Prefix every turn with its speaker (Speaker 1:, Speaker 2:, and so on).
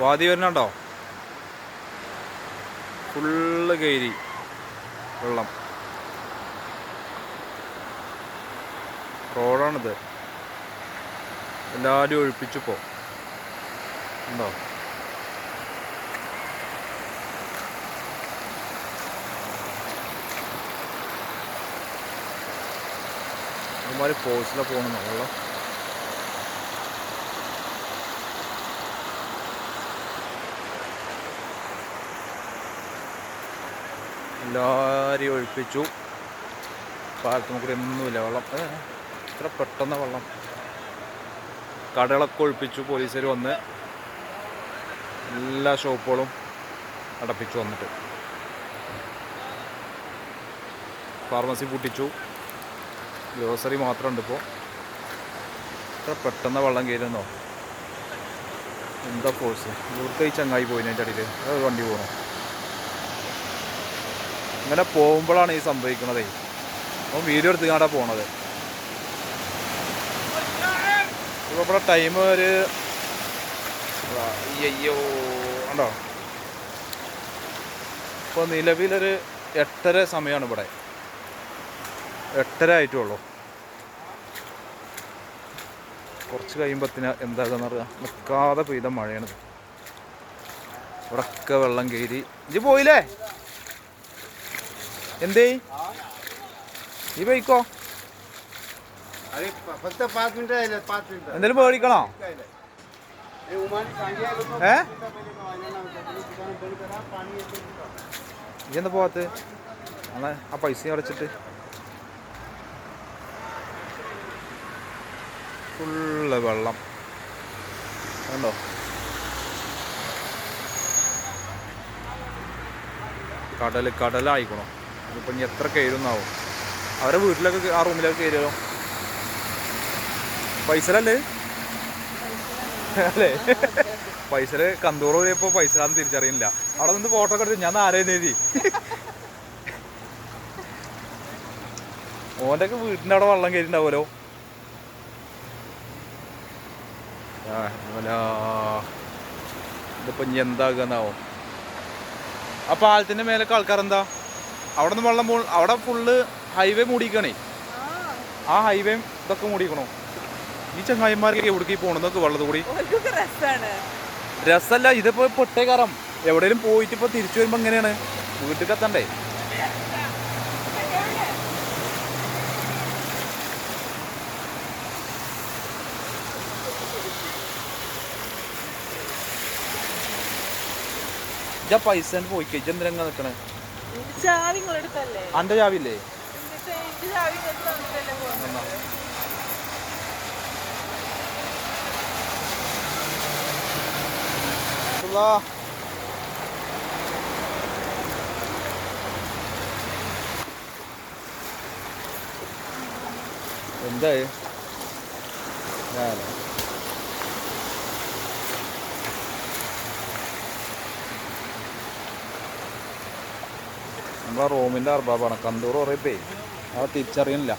Speaker 1: വാതി വരുന്നുണ്ടോ? ഫുള്ള് കയറി വെള്ളം. റോഡാണിത്. എല്ലാവരും ഒഴിപ്പിച്ചിപ്പോ ഉണ്ടോ? ഒരുമാതിരി ഫോഴ്സിലാണ് പോകണമെന്നോ വെള്ളം. എല്ലാവരെയും ഒഴിപ്പിച്ചു. പാലത്തും കൂടി ഒന്നുമില്ല വെള്ളം. ഇത്ര പെട്ടെന്ന് വെള്ളം. കടകളൊക്കെ ഒഴിപ്പിച്ചു. പോലീസുകാർ വന്ന് എല്ലാ ഷോപ്പുകളും അടപ്പിച്ചു. വന്നിട്ട് ഫാർമസി പൂട്ടിച്ചു. ഗ്രോസറി മാത്രമുണ്ട് ഇപ്പോൾ. ഇത്ര പെട്ടെന്ന് വെള്ളം കയറുന്നോ? എന്താ ഫോഴ്സ്. ഇവിടുത്തെ ഈ ചങ്ങായി പോയിന് അതിൻ്റെ അടിയിൽ. അത് വണ്ടി പോകണം. ഇങ്ങനെ പോകുമ്പോഴാണ് ഈ സംഭവിക്കണതേ. അപ്പോൾ വീഡിയോ എടുത്തുകൊണ്ടാണ് പോണത്. ഇപ്പോൾ ഇവിടെ ടൈം ഒരു അയ്യോ ഉണ്ടോ? ഇപ്പോൾ നിലവിലൊരു 8:30 സമയമാണ് ഇവിടെ. 8:30 ആയിട്ടുള്ളൂ. കുറച്ച് കഴിയുമ്പത്തിന് എന്താണെന്ന് അറിയാം. നിൽക്കാതെ പെയ്ത മഴയാണിത്. ഇവിടൊക്കെ വെള്ളം കയറി. ഇജ്ജ് പോയില്ലേ? എന്തേ ഈ പോയിക്കോ? എന്തേലും പേടിക്കണോ? ഇതെന്താ പോകത്ത്? അതെ, ആ പൈസ അടച്ചിട്ട്. ഫുള്ള് വെള്ളം കണ്ടോ? കടലായിക്കണോ? ഇതിപ്പോൾ ഇനി എത്ര കയറുന്നാവും. അവരെ വീട്ടിലൊക്കെ ആ റൂമിലൊക്കെ കയറിയാലോ? പൈസലല്ലേ അല്ലേ? പൈസല് കന്തൂറ് പോയപ്പോൾ പൈസലാന്ന് തിരിച്ചറിയില്ല. അവിടെ നിന്ന് ഫോട്ടോ ഒക്കെ എടുത്ത് ഞാൻ ആരെയും എഴുതി. ഓൻ്റെ ഒക്കെ വീട്ടിൻ്റെ അവിടെ വെള്ളം കയറിണ്ടാവുമല്ലോ. ഇതിപ്പോൾ ഇനി എന്താകുന്നാവും. ആ പാലത്തിൻ്റെ മേലൊക്കെ ആൾക്കാരെന്താ അവിടെ നിന്ന് വെള്ളം അവിടെ ഫുള്ള് ഹൈവേ മൂടിക്കണേ. ആ ഹൈവേയും ഇതൊക്കെ മൂടിക്കണോ? ഈ ചങ്ങായിമാർക്ക് എവിടേക്ക് പോകണമെന്നൊക്കെ വെള്ളത്തിൽ കൂടി രസമല്ല. ഇതിപ്പോ പൊട്ടേക്കാരം എവിടെയെങ്കിലും പോയിട്ട് ഇപ്പോൾ തിരിച്ചു വരുമ്പോൾ എങ്ങനെയാണ് വീട്ടിൽ എത്തണ്ടേ? ഇജാ പൈസ പോയി കഴിച്ച് എന്തിനാ നിൽക്കണേ? അന്റെ ചാവില്ലേ? എന്തായി നമ്മളെ റൂമിൻ്റെ അർബാബാണ്. കന്തൂർ കുറേപ്പേ അത് തിരിച്ചറിയണില്ല.